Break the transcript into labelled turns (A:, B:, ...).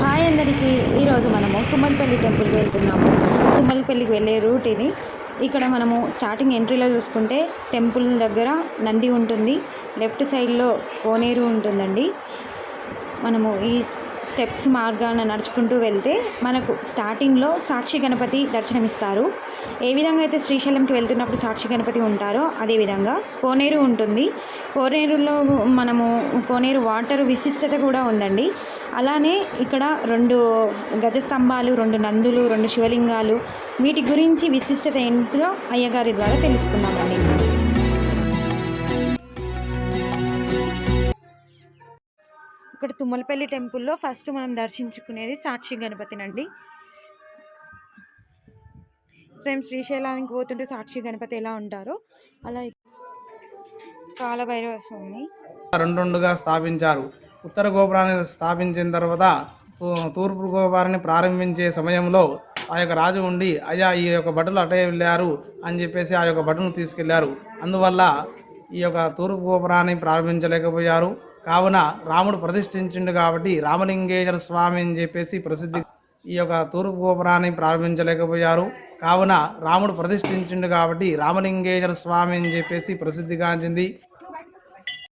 A: Hi అందరికీ. ఈరోజు మనము తుమ్మలపల్లి టెంపుల్కి వెళ్తున్నాము. తుమ్మలపల్లికి వెళ్ళే రూట్ ఇది. ఇక్కడ మనము స్టార్టింగ్ ఎంట్రీలో చూసుకుంటే టెంపుల్ దగ్గర నంది ఉంటుంది. లెఫ్ట్ సైడ్లో కోనేరు ఉంటుందండి. మనము ఈ స్టెప్స్ మార్గాన నడుచుకుంటూ వెళ్తే మనకు స్టార్టింగ్లో సాక్షి గణపతి దర్శనమిస్తారు. ఏ విధంగా అయితే శ్రీశైలంకి వెళ్తున్నప్పుడు సాక్షి గణపతి ఉంటారో అదేవిధంగా కోనేరు ఉంటుంది. కోనేరులో కోనేరు వాటర్ విశిష్టత కూడా ఉందండి. అలానే ఇక్కడ 2 గజస్తంభాలు, 2 నందులు, 2 శివలింగాలు, వీటి గురించి విశిష్టత ఏంటో అయ్యగారి ద్వారా తెలుసుకుందామండి. ఇక్కడ తుమ్మలపల్లి టెంపుల్లో ఫస్ట్ మనం దర్శించుకునేది సాక్షి గణపతినండి. సేమ్ శ్రీశైలానికి పోతుంటే సాక్షి గణపతి ఎలా ఉంటారో అలా కాలభైరవ స్వామి
B: రెండుగా స్థాపించారు. ఉత్తర గోపురాన్ని స్థాపించిన తర్వాత తూర్పు గోపురాన్ని ప్రారంభించే సమయంలో ఆ యొక్క రాజు ఉండి, అయ్యా ఈ యొక్క భటులు అటే వెళ్ళారు అని చెప్పేసి ఆ యొక్క భటును తీసుకెళ్లారు. అందువల్ల ఈ యొక్క తూర్పు గోపురాన్ని ప్రారంభించలేకపోయారు. కావున రాముడు ప్రతిష్ఠించిండు కాబట్టి రామలింగేశ్వర స్వామి అని చెప్పేసి ప్రసిద్ధి. ఈ యొక్క తూర్పు గోపురాన్ని ప్రారంభించలేకపోయారు. కావున రాముడు ప్రతిష్ఠించిండు కాబట్టి రామలింగేశ్వర స్వామి అని చెప్పేసి ప్రసిద్ధిగాంచింది.